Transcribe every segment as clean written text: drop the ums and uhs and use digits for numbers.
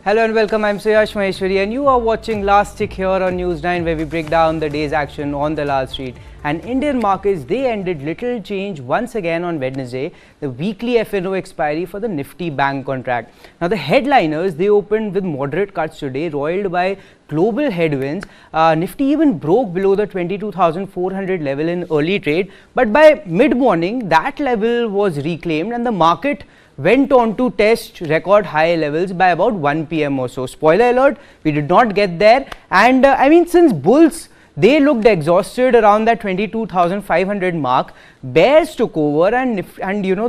Hello and welcome, I'm Suyash Maheshwari and you are watching Last Tick here on News9, where we break down the day's action on the Lal Street. And Indian markets, they ended little change once again on Wednesday, the weekly FNO expiry for the Nifty bank contract. Now the headliners, they opened with moderate cuts today, roiled by global headwinds. Nifty even broke below the 22,400 level in early trade, but by mid-morning that level was reclaimed and the market went on to test record high levels by about 1 p.m. or so. Spoiler alert, we did not get there, and since bulls, they looked exhausted around that 22,500 mark, bears took over and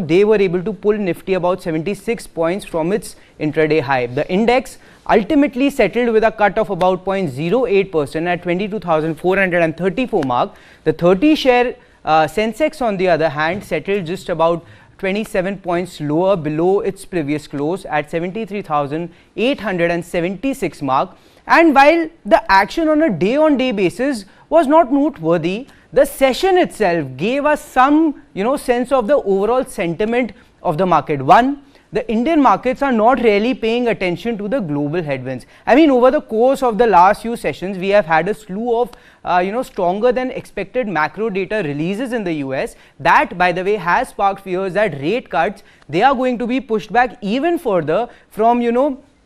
they were able to pull Nifty about 76 points from its intraday high. The index ultimately settled with a cut of about 0.08% at 22,434 mark. The 30 share Sensex, on the other hand, settled just about 27 points lower below its previous close at 73,876 mark. And while the action on a day-on-day basis was not noteworthy, the session itself gave us some sense of the overall sentiment of the market. One, the Indian markets are not really paying attention to the global headwinds. Over the course of the last few sessions, we have had a slew of stronger than expected macro data releases in the US. That, by the way, has sparked fears that rate cuts, they are going to be pushed back even further from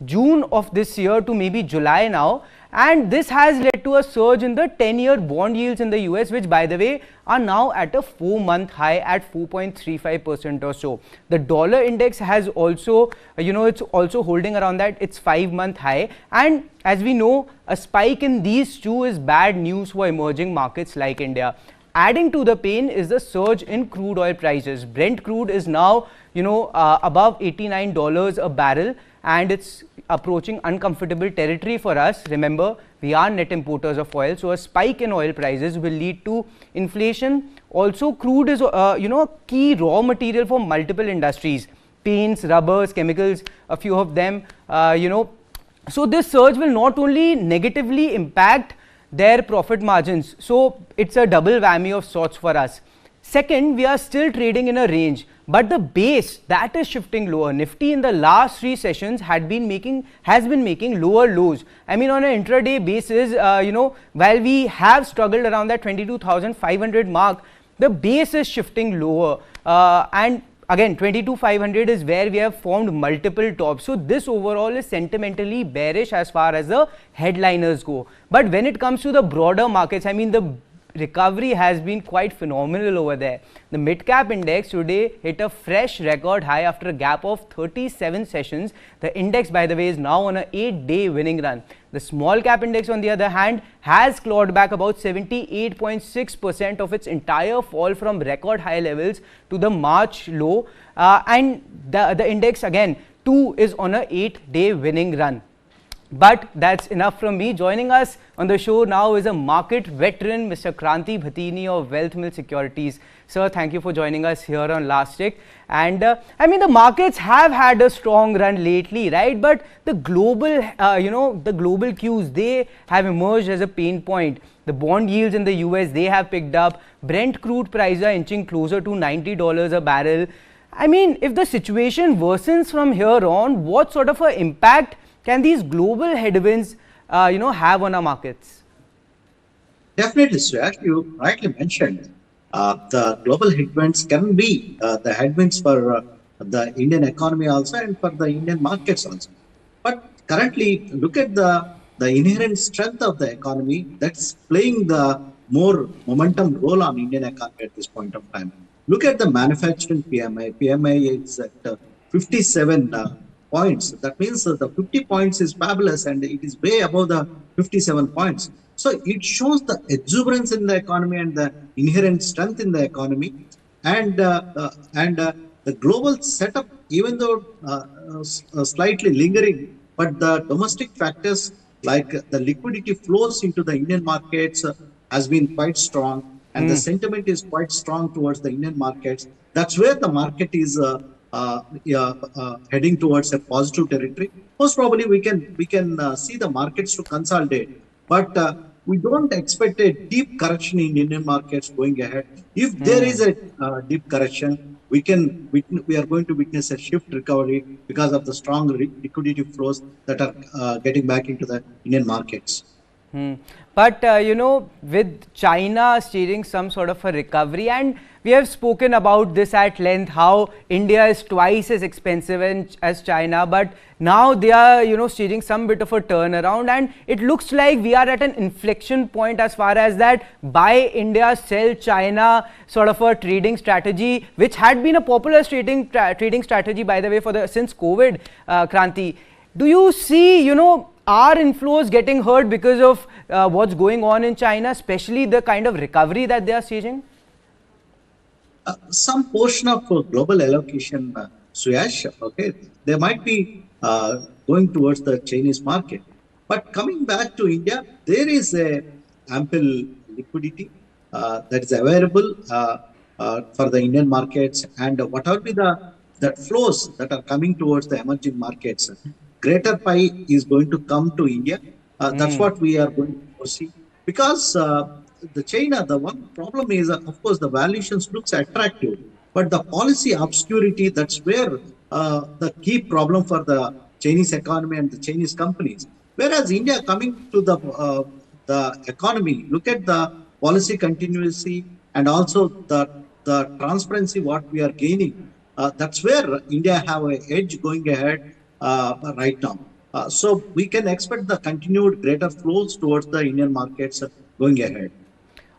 June of this year to maybe July now. And this has led to a surge in the 10-year bond yields in the US, which, by the way, are now at a 4-month high at 4.35% or so. The dollar index has also, it's also holding around that its 5-month high. And as we know, a spike in these two is bad news for emerging markets like India. Adding to the pain is the surge in crude oil prices. Brent crude is now, above $89 a barrel, and it's approaching uncomfortable territory for us. Remember, we are net importers of oil, so a spike in oil prices will lead to inflation. Also, crude is a key raw material for multiple industries, paints, rubbers, chemicals, a few of them. So this surge will not only negatively impact their profit margins, so it's a double whammy of sorts for us. Second, we are still trading in a range, but the base, that is shifting lower. Nifty in the last 3 sessions has been making lower lows. On an intraday basis, while we have struggled around that 22,500 mark, the base is shifting lower, and again 22,500 is where we have formed multiple tops. So this overall is sentimentally bearish as far as the headliners go. But when it comes to the broader markets, the recovery has been quite phenomenal over there. The mid-cap index today hit a fresh record high after a gap of 37 sessions. The index, by the way, is now on an 8-day winning run. The small cap index, on the other hand, has clawed back about 78.6% of its entire fall from record high levels to the March low, and the index again too is on a 8-day winning run. But that's enough from me. Joining us on the show now is a market veteran, Mr. Kranti Bhatini of Wealth Mill Securities. Sir, thank you for joining us here on Last Tick. And the markets have had a strong run lately, right? But the global, the global cues, they have emerged as a pain point. The bond yields in the US, they have picked up. Brent crude prices are inching closer to $90 a barrel. If the situation worsens from here on, what sort of an impact can these global headwinds, have on our markets? Definitely, sir. You rightly mentioned the global headwinds can be the headwinds for the Indian economy also and for the Indian markets also. But currently, look at the inherent strength of the economy that's playing the more momentum role on Indian economy at this point of time. Look at the manufacturing PMI. PMI is at 57 points. That means the 50 points is fabulous and it is way above the 57 points. So it shows the exuberance in the economy and the inherent strength in the economy, and the global setup, even though slightly lingering, but the domestic factors like the liquidity flows into the Indian markets has been quite strong, and the sentiment is quite strong towards the Indian markets. That's where the market is heading towards a positive territory. Most probably we can see the markets to consolidate, but we don't expect a deep correction in Indian markets going ahead. If there is a deep correction, we are going to witness a shift recovery because of the strong liquidity flows that are getting back into the Indian markets. But with China steering some sort of a recovery, and we have spoken about this at length, how India is twice as expensive as China, but now they are steering some bit of a turnaround, and it looks like we are at an inflection point as far as that buy India, sell China sort of a trading strategy, which had been a popular trading strategy, by the way, since COVID, Kranti. Do you see our inflows getting hurt because of what's going on in China, especially the kind of recovery that they are staging? Some portion of global allocation, Suyash, okay, they might be going towards the Chinese market. But coming back to India, there is a ample liquidity that is available for the Indian markets, and what will be the flows that are coming towards the emerging markets. Greater pie is going to come to India. That's what we are going to foresee. Because the China, the one problem is, of course, the valuations looks attractive, but the policy obscurity, that's where the key problem for the Chinese economy and the Chinese companies. Whereas India coming to the economy, look at the policy continuity and also the transparency what we are gaining. That's where India have an edge going ahead right now. So we can expect the continued greater flows towards the Indian markets going ahead.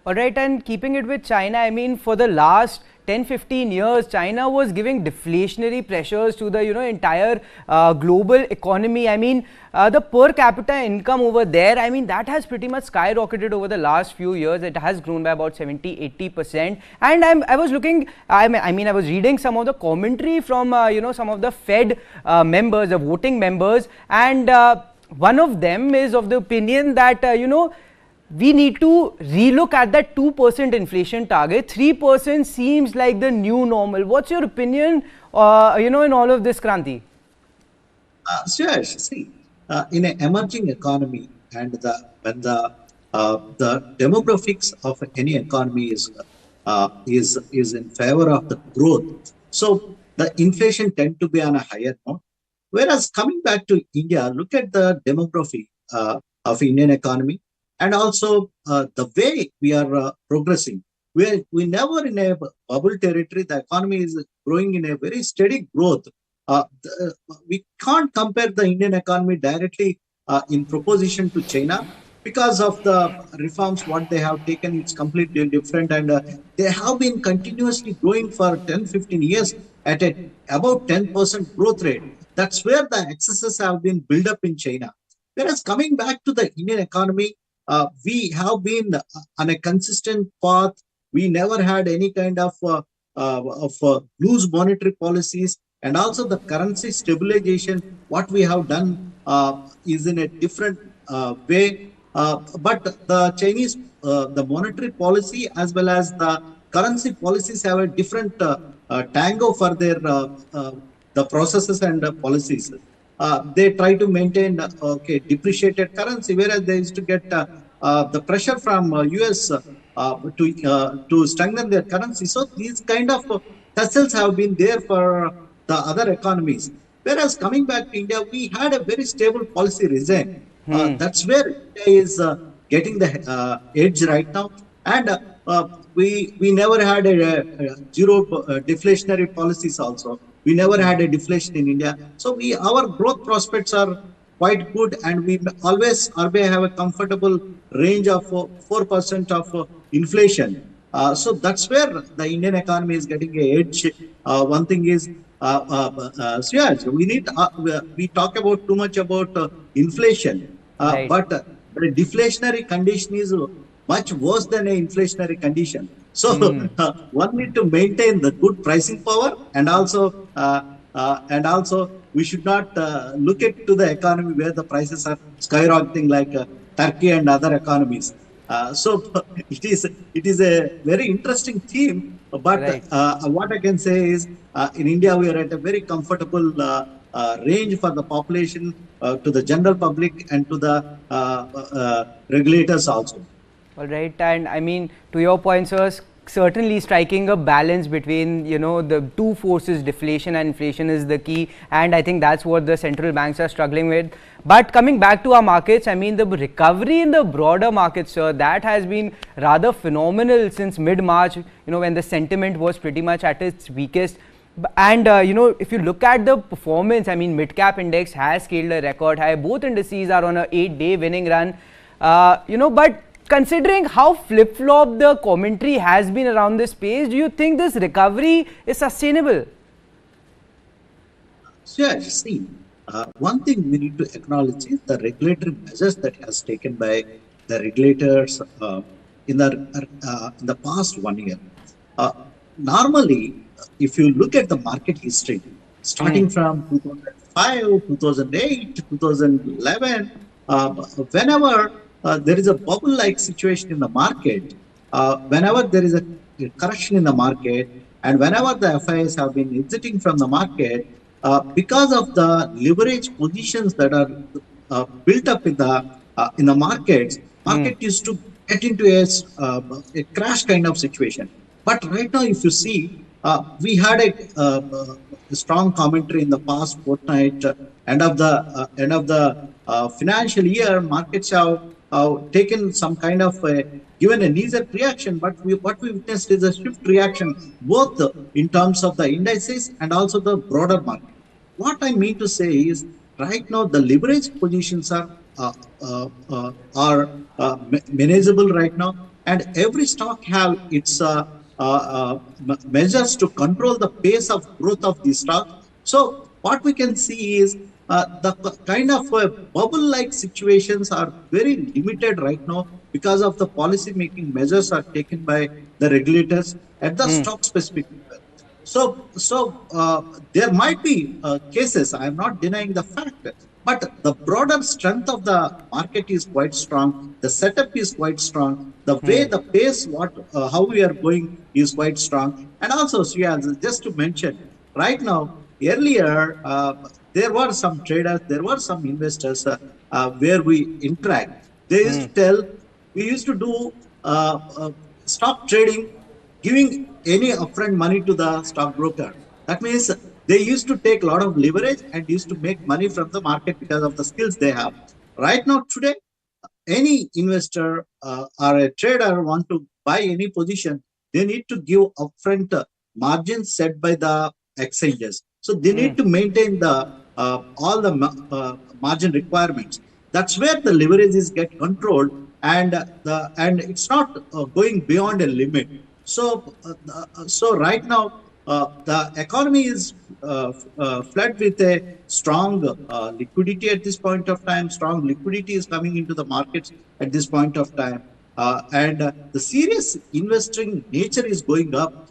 All right, and keeping it with China, I mean, for the last 10-15 years, China was giving deflationary pressures to the entire global economy. I mean, the per capita income over there, I mean, that has pretty much skyrocketed over the last few years. It has grown by about 70-80%. And I was reading some of the commentary from some of the Fed members, the voting members, and one of them is of the opinion that we need to relook at that 2% inflation target. 3% seems like the new normal. What's your opinion, in all of this, Kranti? Sure. See, in an emerging economy, and when the demographics of any economy is in favor of the growth, so the inflation tend to be on a higher note. Whereas coming back to India, look at the demography of Indian economy. And also the way we are progressing, we never in a bubble territory. The economy is growing in a very steady growth. We can't compare the Indian economy directly in proposition to China because of the reforms what they have taken. It's completely different, and they have been continuously growing for 10-15 years at about 10% growth rate. That's where the excesses have been built up in China. Whereas coming back to the Indian economy, we have been on a consistent path. We never had any kind of loose monetary policies, and also the currency stabilization. What we have done is in a different way. But the Chinese, the monetary policy as well as the currency policies have a different tango for their the processes and policies. They try to maintain depreciated currency, whereas they used to get the pressure from US to strengthen their currency. So these kind of tussles have been there for the other economies. Whereas coming back to India, we had a very stable policy regime. That's where India is getting the edge right now. And we never had a zero deflationary policies also. We never had a deflation in India. So our growth prospects are quite good, and we always RBI have a comfortable range of 4% of inflation. So that's where the Indian economy is getting an edge. One thing is, we talk about too much about inflation, Right. but the deflationary condition is much worse than an inflationary condition. So one need to maintain the good pricing power, and also we should not look to the economy where the prices are skyrocketing like Turkey and other economies. So it is a very interesting theme. But Right. what I can say is, in India we are at a very comfortable range for the population, to the general public, and to the regulators also. All right, and I mean, to your point, sir, certainly striking a balance between, the two forces, deflation and inflation is the key, and I think that's what the central banks are struggling with. But coming back to our markets, I mean, the recovery in the broader markets, sir, that has been rather phenomenal since mid-March, when the sentiment was pretty much at its weakest. And, if you look at the performance, I mean, mid-cap index has scaled a record high. Both indices are on a 8-day winning run, but considering how flip-flop the commentary has been around this space, do you think this recovery is sustainable? So, see, one thing we need to acknowledge is the regulatory measures that has taken by the regulators in the past 1 year. Normally, if you look at the market history, starting from 2005, 2008, 2011, whenever there is a bubble-like situation in the market, whenever there is a correction in the market, and whenever the FIs have been exiting from the market, because of the leverage positions that are built up in the markets, market used to get into a crash kind of situation. But right now, if you see, we had a strong commentary in the past fortnight. End of the financial year, markets have taken some kind of given a knee-jerk reaction, but what we witnessed is a swift reaction, both in terms of the indices and also the broader market. What I mean to say is, right now the leverage positions are manageable right now, and every stock have its measures to control the pace of growth of the stock. So what we can see is the kind of bubble-like situations are very limited right now because of the policy making measures are taken by the regulators at the stock specific level. So there might be cases, I am not denying the fact, but the broader strength of the market is quite strong. The setup is quite strong. The way, the pace, how we are going is quite strong. And also, just to mention, right now, earlier, there were some traders, there were some investors where we interact. They used to tell, we used to do stock trading, giving any upfront money to the stockbroker. That means they used to take a lot of leverage and used to make money from the market because of the skills they have. Right now, today, any investor or a trader want to buy any position, they need to give upfront margins set by the exchanges. So they need to maintain all the margin requirements. That's where the leverages get controlled, and it's not going beyond a limit. So right now the economy is flooded with a strong liquidity at this point of time. Strong liquidity is coming into the markets at this point of time, and the serious investing nature is going up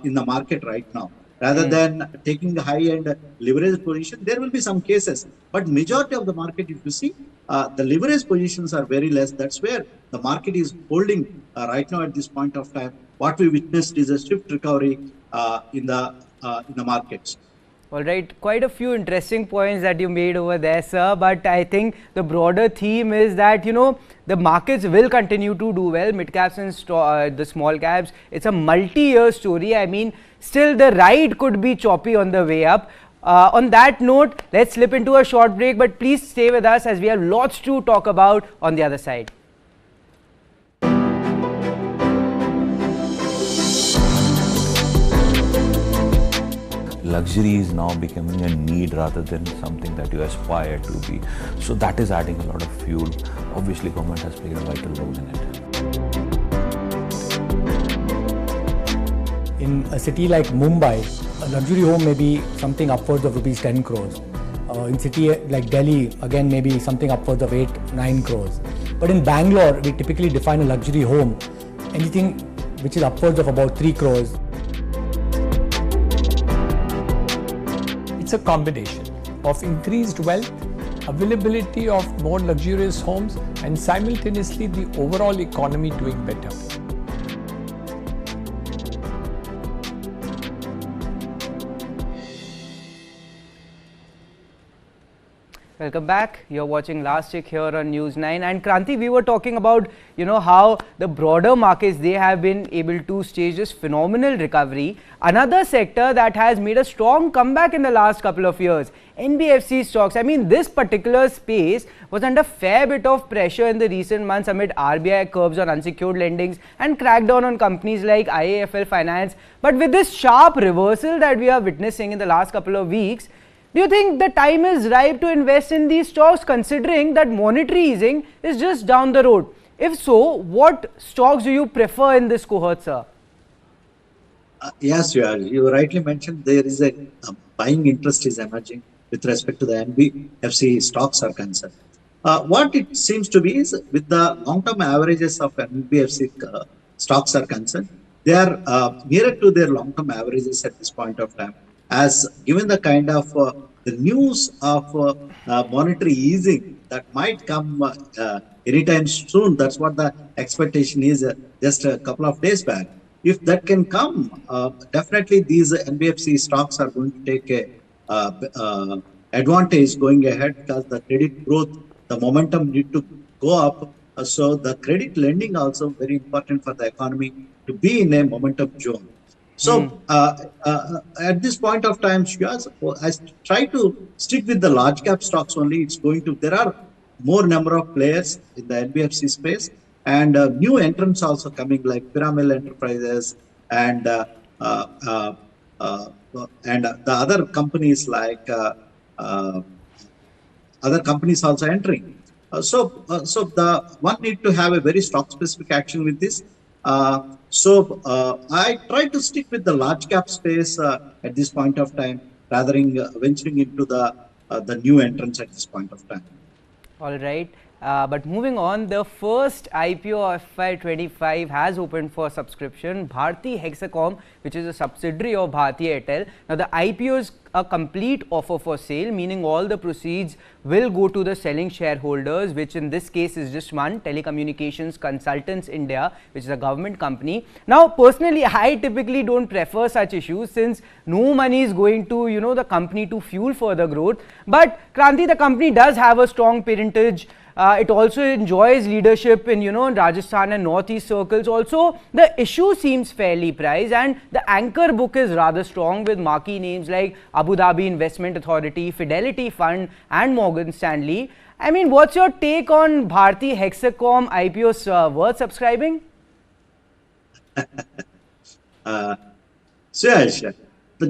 in the market right now. Rather than taking the high-end leverage position, there will be some cases. But majority of the market, if you see, the leverage positions are very less. That's where the market is holding right now at this point of time. What we witnessed is a swift recovery in the markets. All right, quite a few interesting points that you made over there, sir. But I think the broader theme is that, the markets will continue to do well, mid caps and the small caps. It's a multi-year story. I mean, still the ride could be choppy on the way up. On that note, let's slip into a short break, but please stay with us as we have lots to talk about on the other side. Luxury is now becoming a need rather than something that you aspire to be. So that is adding a lot of fuel. Obviously, government has played a vital role in it. In a city like Mumbai, a luxury home may be something upwards of rupees 10 crores. In city like Delhi, again, maybe something upwards of 8-9 crores. But in Bangalore, we typically define a luxury home, anything which is upwards of about 3 crores. It's a combination of increased wealth, availability of more luxurious homes, and simultaneously the overall economy doing better. Welcome back. You're watching Last Check here on News9. And Kranti, we were talking about, how the broader markets, they have been able to stage this phenomenal recovery. Another sector that has made a strong comeback in the last couple of years, NBFC stocks. I mean, this particular space was under fair bit of pressure in the recent months amid RBI curbs on unsecured lendings and crackdown on companies like IIFL Finance. But with this sharp reversal that we are witnessing in the last couple of weeks, do you think the time is ripe to invest in these stocks, considering that monetary easing is just down the road? If so, what stocks do you prefer in this cohort, sir? Yes, you rightly mentioned there is a buying interest is emerging with respect to the NBFC stocks are concerned. What it seems to be is with the long-term averages of NBFC stocks are concerned, they are nearer to their long-term averages at this point of time. As given the kind of the news of monetary easing that might come anytime soon, that's what the expectation is just a couple of days back. If that can come, definitely these NBFC stocks are going to take a advantage going ahead, because the credit growth, the momentum need to go up. So the credit lending also very important for the economy to be in a momentum zone. So at this point of time, I try to stick with the large cap stocks only. It's going to, there are more number of players in the NBFC space, and new entrants also coming like Pyramid Enterprises and the other companies like other companies also entering. So the one need to have a very stock specific action with this. I try to stick with the large cap space at this point of time, rather than venturing into the new entrants at this point of time. All right. But moving on, the first IPO of FY25 has opened for subscription. Bharti Hexacom, which is a subsidiary of Bharti Airtel. Now, the IPO is a complete offer for sale, meaning all the proceeds will go to the selling shareholders, which in this case is just one, Telecommunications Consultants India, which is a government company. Now, personally, I typically don't prefer such issues, since no money is going to, the company to fuel further growth. But Kranti, the company does have a strong parentage. It also enjoys leadership in, Rajasthan and Northeast circles. Also, the issue seems fairly priced, and the anchor book is rather strong with marquee names like Abu Dhabi Investment Authority, Fidelity Fund and Morgan Stanley. I mean, what's your take on Bharti Hexacom IPO, worth subscribing? Sure.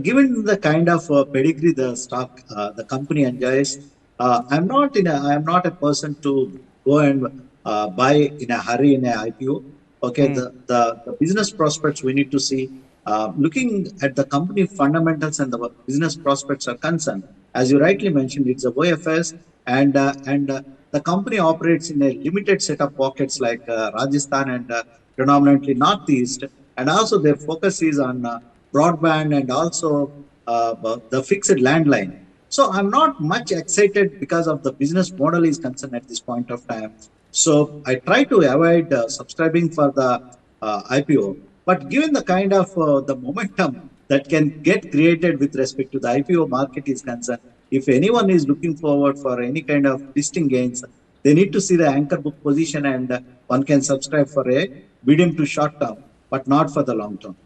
Given the kind of pedigree the stock, the company enjoys, I am not a person to go and buy in a hurry in a IPO. Okay, the business prospects we need to see. Looking at the company fundamentals and the business prospects are concerned, as you rightly mentioned, it's a OFS, and the company operates in a limited set of pockets like Rajasthan and predominantly Northeast, and also their focus is on broadband and also the fixed landline. So I'm not much excited because of the business model is concerned at this point of time. So I try to avoid subscribing for the IPO. But given the kind of the momentum that can get created with respect to the IPO market is concerned, if anyone is looking forward for any kind of listing gains, they need to see the anchor book position, and one can subscribe for a medium to short term, but not for the long term.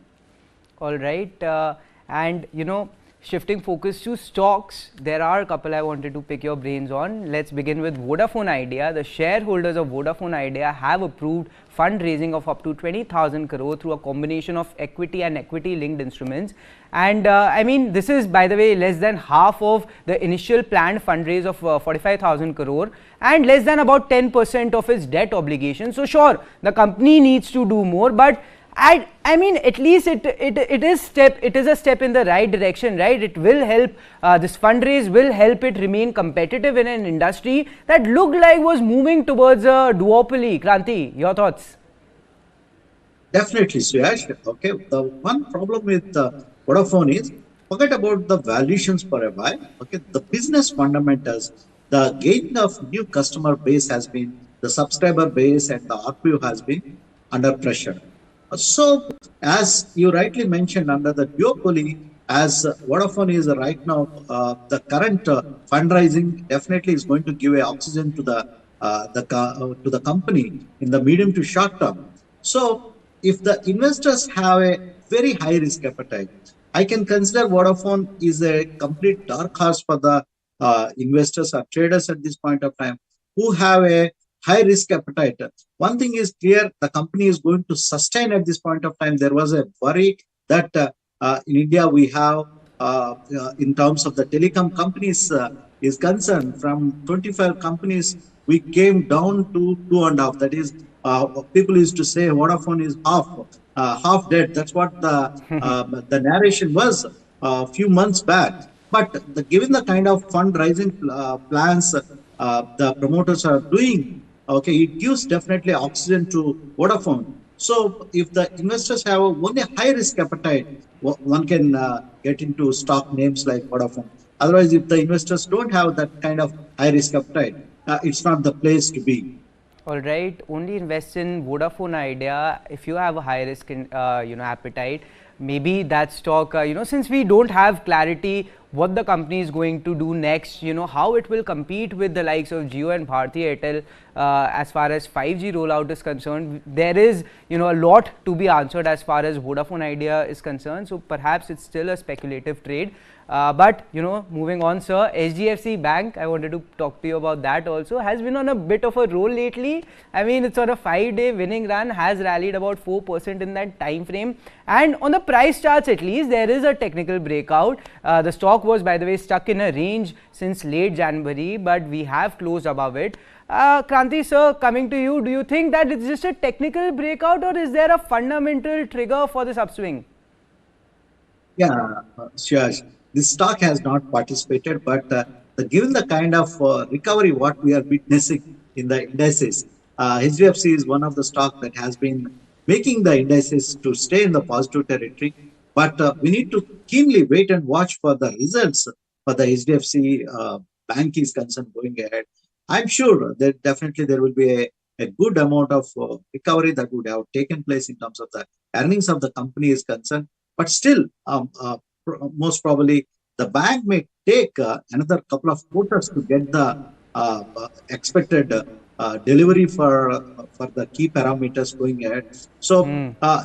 All right. And, shifting focus to stocks, there are a couple I wanted to pick your brains on. Let's begin with Vodafone Idea. The shareholders of Vodafone Idea have approved fundraising of up to 20,000 crore through a combination of equity and equity linked instruments. And I mean, this is, by the way, less than half of the initial planned fundraise of 45,000 crore and less than about 10% of its debt obligation. So sure, the company needs to do more, but I mean, at least it is a step in the right direction, right? It will help, this fundraise will help it remain competitive in an industry that looked like was moving towards a duopoly. Kranti, your thoughts? Definitely, Suyash. Okay, the one problem with Vodafone is, forget about the valuations for a while. Okay, the business fundamentals, the gaining of new customer base has been, the subscriber base and the ARPU has been under pressure. So, as you rightly mentioned, under the duopoly, as Vodafone is right now, the current fundraising definitely is going to give a oxygen to the company in the medium to short term. So if the investors have a very high risk appetite, I can consider Vodafone is a complete dark horse for the investors or traders at this point of time who have a high risk appetite. One thing is clear, the company is going to sustain at this point of time. There was a worry that in India we have, in terms of the telecom companies is concerned, from 25 companies, we came down to 2.5. That is, people used to say Vodafone is half dead. That's what the narration was a few months back. But given the kind of fundraising plans the promoters are doing, okay, it gives definitely oxygen to Vodafone. So if the investors have only high risk appetite, one can get into stock names like Vodafone. Otherwise, if the investors don't have that kind of high risk appetite, it's not the place to be. All right, only invest in Vodafone Idea if you have a high risk in, appetite. Maybe that stock, since we don't have clarity what the company is going to do next, how it will compete with the likes of Jio and Bharti Airtel as far as 5G rollout is concerned. There is, a lot to be answered as far as Vodafone Idea is concerned. So perhaps it's still a speculative trade. But moving on, sir, HDFC Bank, I wanted to talk to you about that also, has been on a bit of a roll lately. I mean, it's on a 5-day winning run, has rallied about 4% in that time frame, and on the price charts at least there is a technical breakout. The stock was, by the way, stuck in a range since late January, but we have closed above it. Kranti sir, coming to you, do you think that it's just a technical breakout, or is there a fundamental trigger for this upswing? Yeah, sure. This stock has not participated, but given the kind of recovery what we are witnessing in the indices, HDFC is one of the stock that has been making the indices to stay in the positive territory. But we need to keenly wait and watch for the results for the HDFC bank is concerned going ahead. I'm sure that definitely there will be a good amount of recovery that would have taken place in terms of the earnings of the company is concerned. But still, most probably the bank may take another couple of quarters to get the expected delivery for the key parameters going ahead. So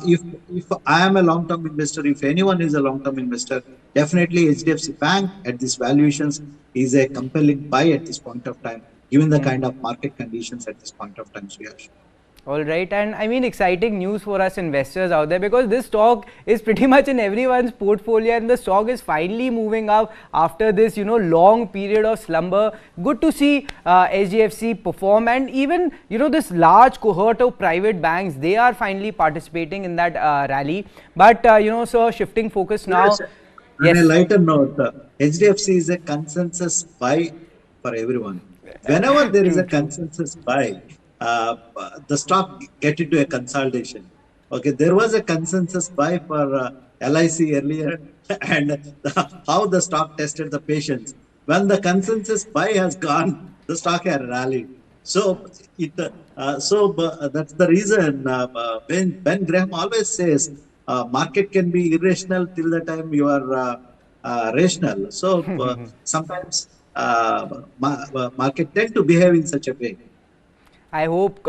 if I am a long-term investor, if anyone is a long-term investor, definitely HDFC Bank at these valuations is a compelling buy at this point of time, given the kind of market conditions at this point of time, Suyash. All right, and I mean, exciting news for us investors out there, because this stock is pretty much in everyone's portfolio, and the stock is finally moving up after this, long period of slumber. Good to see HDFC perform, and even, this large cohort of private banks, they are finally participating in that rally. But, so shifting focus now. Yes. On a lighter note, HDFC is a consensus buy for everyone. Whenever there is a consensus buy, the stock get into a consolidation. Okay, there was a consensus buy for LIC earlier, and how the stock tested the patience. When the consensus buy has gone, the stock has rallied. So that's the reason Ben Graham always says market can be irrational till the time you are rational. So sometimes market tend to behave in such a way. I hope,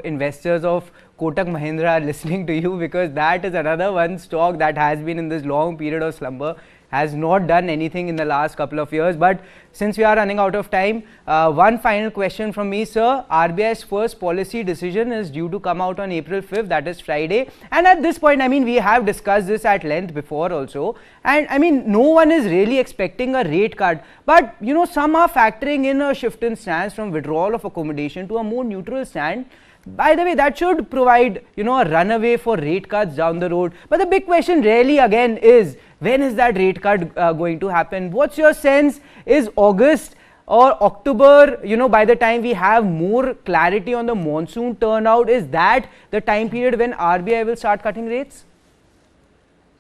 investors of Kotak Mahindra are listening to you, because that is another one stock that has been in this long period of slumber, has not done anything in the last couple of years. But since we are running out of time, one final question from me, sir. RBI's first policy decision is due to come out on April 5th, that is Friday. And at this point, I mean, we have discussed this at length before also. And I mean, no one is really expecting a rate cut. But, some are factoring in a shift in stance from withdrawal of accommodation to a more neutral stand. By the way, that should provide, a runaway for rate cuts down the road. But the big question really again is, when is that rate cut going to happen? What's your sense? Is August or October, by the time we have more clarity on the monsoon turnout, is that the time period when RBI will start cutting rates?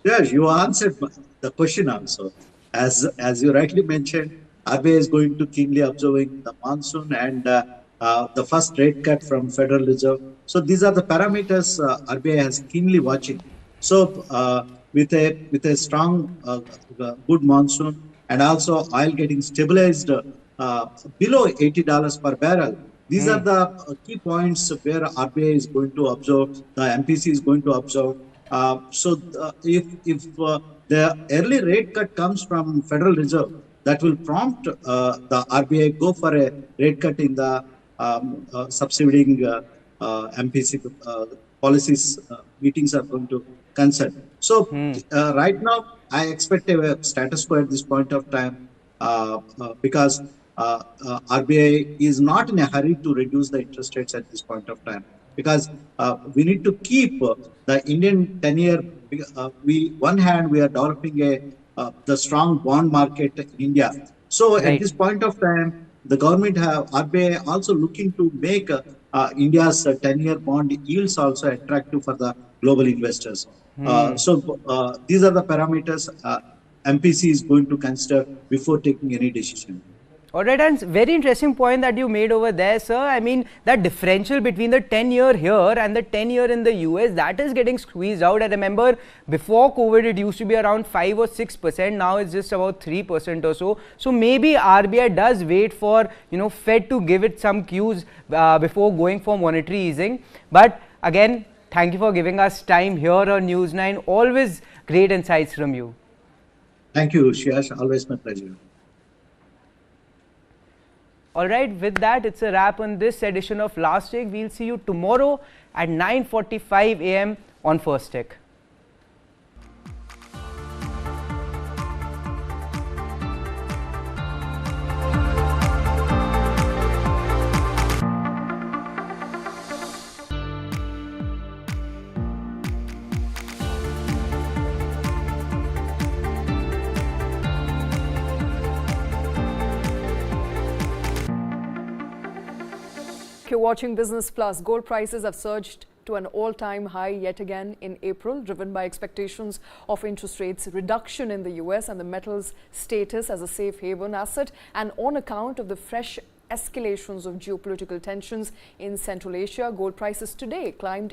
Yes, you answered the question also. As you rightly mentioned, RBI is going to keenly observing the monsoon and the first rate cut from Federal Reserve. So these are the parameters RBI is keenly watching. So with a strong good monsoon, and also oil getting stabilized below $80 per barrel. These are the key points where RBI is going to observe, the MPC is going to observe. If the early rate cut comes from Federal Reserve, that will prompt the RBI go for a rate cut in the subsidizing MPC policies meetings are going to concern. So right now, I expect a status quo at this point of time because RBI is not in a hurry to reduce the interest rates at this point of time, because we need to keep the Indian 10-year. One hand, we are developing the strong bond market in India. So at this point of time, the government RBI also looking to make India's 10-year bond yields also attractive for the global investors. These are the parameters MPC is going to consider before taking any decision. All right, and very interesting point that you made over there, sir. I mean, that differential between the 10-year here and the 10-year in the US, that is getting squeezed out. I remember before COVID, it used to be around 5 or 6%. Now it's just about 3% or so. So maybe RBI does wait for, Fed to give it some cues before going for monetary easing. But again, thank you for giving us time here on News9. Always great insights from you. Thank you, Shiash. Always my pleasure. All right, with that, it's a wrap on this edition of Last Take. We'll see you tomorrow at 9:45 a.m. on First Take. You're watching Business Plus. Gold prices have surged to an all-time high yet again in April, driven by expectations of interest rates reduction in the US and the metal's status as a safe haven asset, and on account of the fresh escalations of geopolitical tensions in Central Asia. Gold prices today climbed